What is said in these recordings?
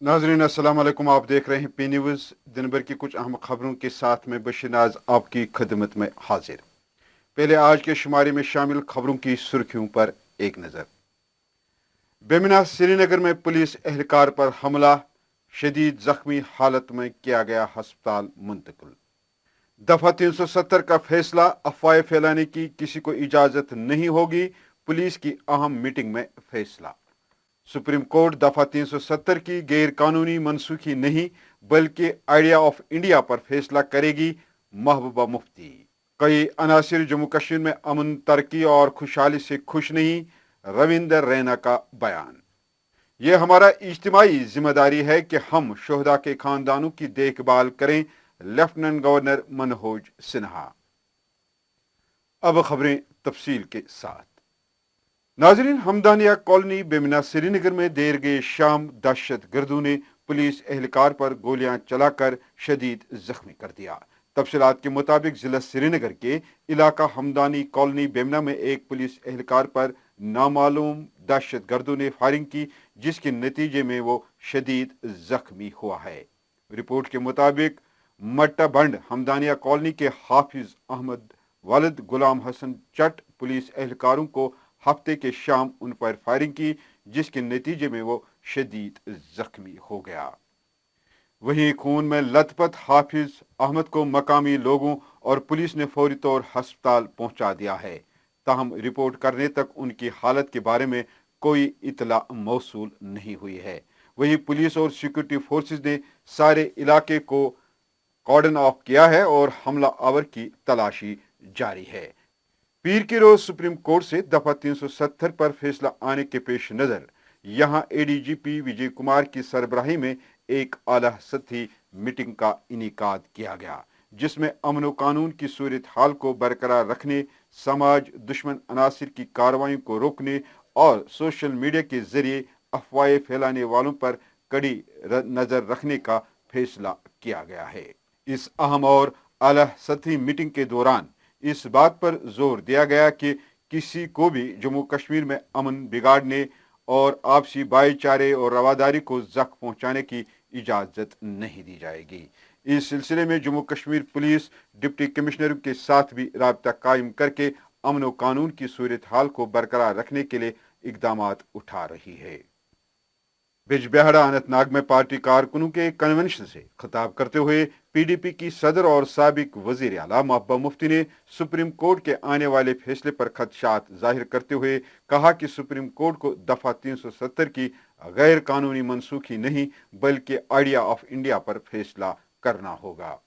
नाजरीन अस्सलाम वालेकुम। आप देख रहे हैं पी न्यूज़। दिन भर की कुछ अहम खबरों के साथ में बशीर नाज आपकी खिदमत में हाजिर। पहले आज के शुमारे में शामिल खबरों की सुर्खियों पर एक नज़र। बेमिना श्रीनगर में पुलिस एहलकार पर हमला, शदीद जख्मी हालत में किया गया अस्पताल मुंतकिल। दफा 370 का फैसला, अफवाहें फैलाने की किसी को इजाजत नहीं होगी, पुलिस की अहम मीटिंग में फैसला। सुप्रीम कोर्ट दफा 370 की गैर कानूनी मनसूखी नहीं बल्कि आइडिया ऑफ इंडिया पर फैसला करेगी, महबूबा मुफ्ती। कई अनासिर जम्मू कश्मीर में अमन, तरक्की और खुशहाली से खुश नहीं, रविंदर रैना का बयान। यह हमारा इज्तिमाई जिम्मेदारी है कि हम शोहदा के खानदानों की देखभाल करें, लेफ्टिनेंट गवर्नर मनोज सिन्हा। अब खबरें तफसील के साथ। नाजरीन, हमदानिया कॉलोनी बेमिना श्रीनगर में देर गए शाम दहशत गर्दों ने पुलिस एहलकार पर गोलियां चलाकर शदीद जख्मी कर दिया। तफसीलात के मुताबिक जिला श्रीनगर के इलाका हमदानी कॉलोनी बेमिना में एक पुलिस एहलकार पर नामालूम दहशत गर्दों ने फायरिंग की, जिसके नतीजे में वो शदीद जख्मी हुआ है। रिपोर्ट के मुताबिक मट्टा बंड हमदानिया कॉलोनी के हाफिज अहमद वालिद गुलाम हसन चट पुलिस एहलकारों को हफ्ते के शाम उन पर फायरिंग की, जिसके नतीजे में वो शदीद जख्मी हो गया। वहीं खून में लथपथ हाफिज अहमद को मकामी लोगों और पुलिस ने फौरी तौर अस्पताल पहुंचा दिया है। ताहम रिपोर्ट करने तक उनकी हालत के बारे में कोई इतला मौसूल नहीं हुई है। वहीं पुलिस और सिक्योरिटी फोर्सेस ने सारे इलाके को कॉर्डन ऑफ किया है और हमला आवर की तलाशी जारी है। पीर की रोज सुप्रीम कोर्ट से दफा 370 पर फैसला आने के पेश नजर यहां एडीजीपी विजय कुमार की सरबराही में एक आला सतही मीटिंग का इनेकाद किया गया, जिसमें अमन व कानून की सूरत हाल को बरकरार रखने, समाज दुश्मन अनासिर की कार्रवाई को रोकने और सोशल मीडिया के जरिए अफवाहें फैलाने वालों पर कड़ी नजर रखने का फैसला किया गया है। इस अहम और आला सतही मीटिंग के दौरान इस बात पर जोर दिया गया कि किसी को भी जम्मू कश्मीर में अमन बिगाड़ने और आपसी भाईचारे और रवादारी को जख्म पहुंचाने की इजाजत नहीं दी जाएगी। इस सिलसिले में Jammu Kashmir police deputy commissioner के साथ भी राबता कायम करके अमन व कानून की सूरत हाल को बरकरार रखने के लिए इकदाम उठा रही है। बिजबिहाड़ा अनंतनाग में पार्टी कारकुनों के कन्वेंशन से खिताब करते हुए पीडीपी की सदर और साबिक वजीर आला महबूबा मुफ्ती ने सुप्रीम कोर्ट के आने वाले फैसले पर खदशात जाहिर करते हुए कहा कि सुप्रीम कोर्ट को दफा 370 की गैर कानूनी मनसूखी नहीं बल्कि आइडिया ऑफ इंडिया पर फैसला करना होगा।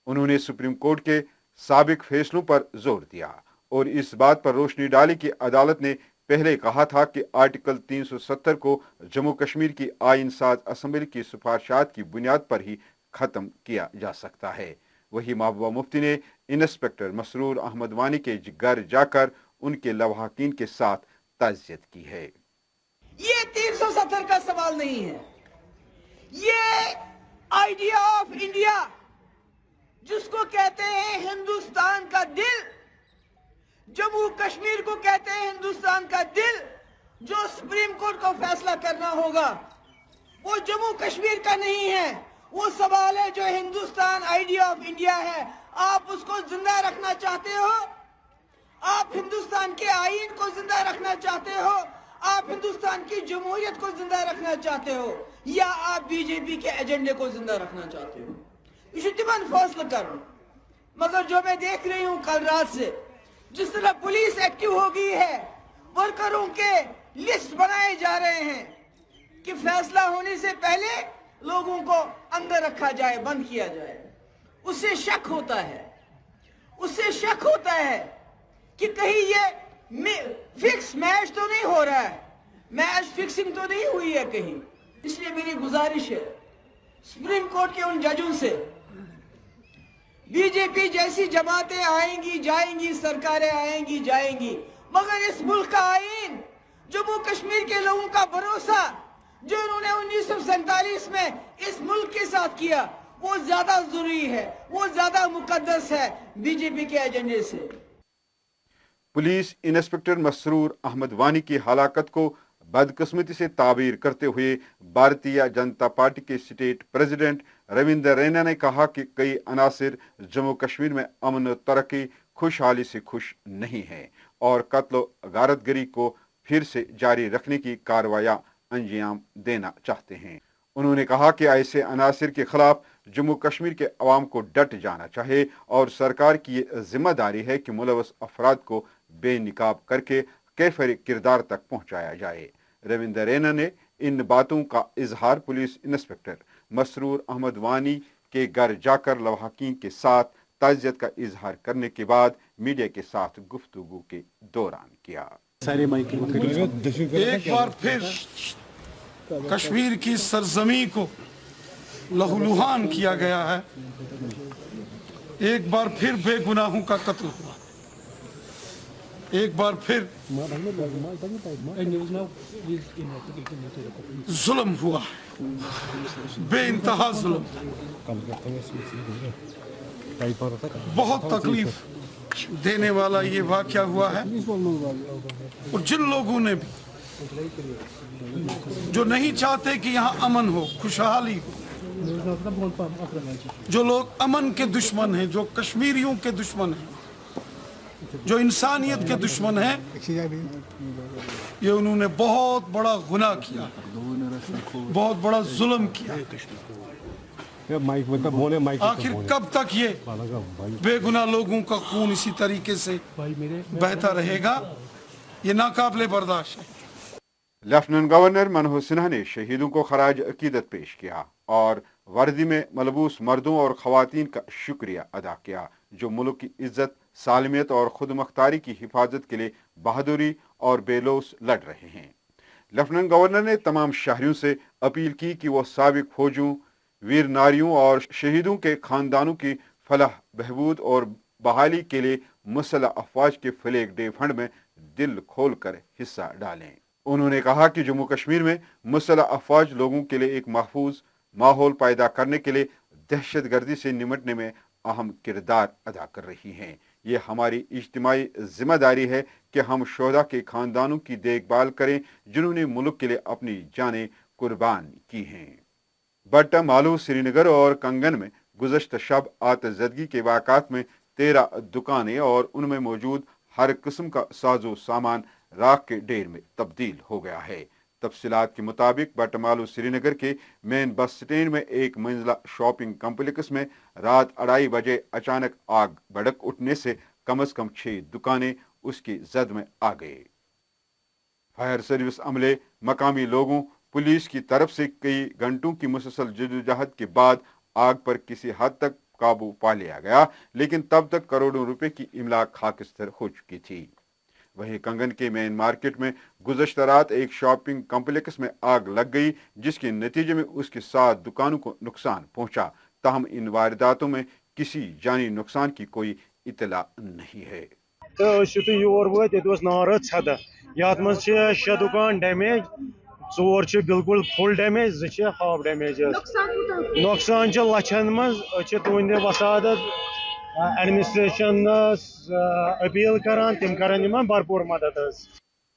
उन्होंने सुप्रीम कोर्ट के साबिक फैसलों पर जोर दिया और इस बात पर रोशनी डाली कि अदालत ने पहले कहा था कि आर्टिकल 370 को जम्मू कश्मीर की आइन साज असम्बली की सिफारिशात की बुनियाद पर ही खत्म किया जा सकता है। वही महबूबा मुफ्ती ने इंस्पेक्टर मसरूर अहमद वानी के घर जाकर उनके लवाहकीन के साथ ताज़ियत की है। ये 370 का सवाल नहीं है, ये आइडिया ऑफ इंडिया जिसको कहते हैं हिंदुस्तान का दिल, जम्मू कश्मीर को कहते हैं हिंदुस्तान का दिल, जो सुप्रीम कोर्ट को फैसला करना होगा वो जम्मू कश्मीर का नहीं है। वो सवाल है जो हिंदुस्तान आइडिया ऑफ इंडिया है, आप उसको जिंदा रखना चाहते हो, आप हिंदुस्तान के आईन को जिंदा रखना चाहते हो, आप हिंदुस्तान की जमहूरियत को जिंदा रखना चाहते हो, या आप बीजेपी के एजेंडे को जिंदा रखना चाहते हो। इश्तिमान फैसला करो। मगर जो मैं देख रही हूं कल रात से, जिस तरह पुलिस एक्टिव हो गई है, वर्करों के लिस्ट बनाए जा रहे हैं कि फैसला होने से पहले लोगों को अंदर रखा जाए, बंद किया जाए। उससे शक होता है कि कहीं ये फिक्स मैच तो नहीं हो रहा है, मैच फिक्सिंग तो नहीं हुई है कहीं। इसलिए मेरी गुजारिश है सुप्रीम कोर्ट के उन जजों से, बीजेपी जैसी जमातें आएंगी जाएंगी, सरकारें आएंगी जाएंगी, मगर इस मुल्क का आईन, जम्मू कश्मीर के लोगों का भरोसा जो उन्होंने 1947 में इस मुल्क के साथ किया, वो ज्यादा जरूरी है, वो ज्यादा मुकद्दस है बीजेपी के एजेंडे से। पुलिस इंस्पेक्टर मसरूर अहमद वानी की हलाकत को बदकिस्मती से ताबीर करते हुए भारतीय जनता पार्टी के स्टेट प्रेसिडेंट रविंद्र रैना ने कहा कि कई अनासिर जम्मू कश्मीर में अमन तरक्की खुशहाली से खुश नहीं है और कत्ल गारतगरी को फिर से जारी रखने की कार्रवाइयां अंजाम देना चाहते हैं। उन्होंने कहा कि ऐसे अनासिर के खिलाफ जम्मू कश्मीर के अवाम को डट जाना चाहिए और सरकार की ये जिम्मेदारी है कि मुलवस अफराद को बेनिकाब करके कैफर किरदार तक पहुंचाया जाए। रविंद्र रैना ने इन बातों का इजहार पुलिस इंस्पेक्टर मसरूर अहमद वानी के घर जाकर लवाहकीन के साथ ताज़ियत का इजहार करने के बाद मीडिया के साथ गुफ्तगू के दौरान किया। एक बार फिर कश्मीर की सरजमी को लहूलुहान किया गया है। एक बार फिर बेगुनाहों का कत्ल हुआ, एक बार फिर जुल्म हुआ, बेइंतहा जुल्म। बहुत तकलीफ देने वाला ये वाकया हुआ है और जिन लोगों ने भी जो नहीं चाहते कि यहाँ अमन हो, खुशहाली हो, जो लोग अमन के दुश्मन हैं, जो कश्मीरियों के दुश्मन हैं, जो इंसानियत के दुश्मन हैं, ये उन्होंने बहुत बड़ा गुनाह किया, बहुत बड़ा जुल्म किया। आखिर कब तक ये बेगुनाह लोगों का खून इसी तरीके से बहता रहेगा? ये नाकाबिले बर्दाश्त है। लेफ्टिनेंट गवर्नर मनोहर सिन्हा ने शहीदों को खराज अकीदत पेश किया और वर्दी में मलबूस मर्दों और खवातीन का शुक्रिया अदा किया जो मुल्क की इज्जत, सालमियत और खुद मुख्तारी की हिफाजत के लिए बहादुरी और बेलौस लड़ रहे हैं। लेफ्टिनेंट गवर्नर ने तमाम शहरियों से अपील की कि वो साबिक फौजियों, वीर नारियों और शहीदों के खानदानों की फलाह बहबूद और बहाली के लिए मुसल्लह अफवाज के फ्लैग डे फंड में दिल खोल कर हिस्सा डालें। उन्होंने कहा कि जम्मू कश्मीर में मुसल्लह अफवाज लोगों के लिए एक महफूज माहौल पैदा करने के लिए दहशतगर्दी से निमटने में अहम किरदार अदा कर रही हैं। ये हमारी इज्तिमाई जिम्मेदारी है कि हम शोहदा के खानदानों की देखभाल करें जिन्होंने मुल्क के लिए अपनी जानें कुर्बान की हैं। बट्टा मालू, श्रीनगर और कंगन में गुज़श्ता शब आतज़दगी के वाक़ात में 13 दुकानें और उनमें मौजूद हर किस्म का साजो सामान राख के ढेर में तब्दील हो गया है। तफसीलात के मुताबिक बटमालू श्रीनगर के मेन बस स्टैंड में एक मंजिला शॉपिंग कम्प्लेक्स में रात 2:30 बजे अचानक आग भड़क उठने से कम से कम 6 दुकानें उसकी जद में आ गए। फायर सर्विस अमले, मकामी लोगों, पुलिस की तरफ से कई घंटों की मुसलसल जदोजहद के बाद आग पर किसी हद तक काबू पा लिया गया, लेकिन तब तक करोड़ों रुपए की इमलाक खाकिस्तर हो चुकी थी। वहीं कंगन के मेन मार्केट में गुज़श्ता रात एक शॉपिंग कम्प्लेक्स में आग लग गई जिसके नतीजे में उसकी 7 दुकानों को नुकसान पहुंचा। ताहम इन वारदातों में किसी जानी नुकसान की कोई इतला नहीं है। दुकान डैमेज, 4 बिल्कुल फुल डैमेज, 2 हाफ डैमेज। नुकसान लछन मज तुंद वसादत एडमिनिस्ट्रेशन अपील करान, तिम करन भरपूर मदद।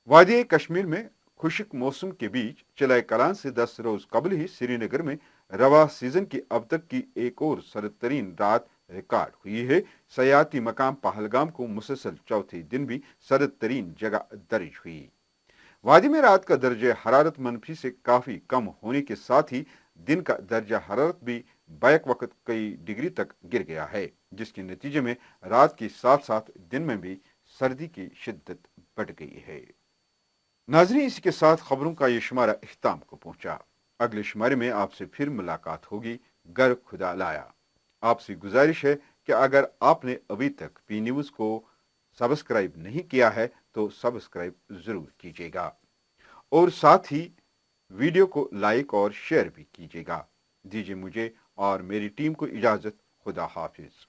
वादी कश्मीर में खुश्क मौसम के बीच चलाए कलान से 10 रोज कबल ही श्रीनगर में रवा सीजन की अब तक की एक और सर्द तरीन रात रिकॉर्ड हुई है। सयाती मकाम पहलगाम को मुसलसल चौथे दिन भी सर्द तरीन जगह दर्ज हुई। वादी में रात का दर्जा हरारत मनफी से काफी कम होने के साथ ही दिन का दर्जा हरारत भी बैक वक्त कई डिग्री तक गिर गया है, जिसके नतीजे में रात के साथ साथ दिन में भी सर्दी की शिद्दत बढ़ गई है। नाज़रीन, इसके साथ खबरों का ये शुमारा इख्तिताम को पहुंचा। अगले शुमारे में आपसे फिर मुलाकात होगी। गर खुदा लाया। आपसे गुजारिश है कि अगर आपने अभी तक पी न्यूज़ को सब्सक्राइब नहीं किया है तो सब्सक्राइब जरूर कीजिएगा और साथ ही वीडियो को लाइक और शेयर भी कीजिएगा। दीजिए मुझे और मेरी टीम को इजाजत। खुदा हाफिज।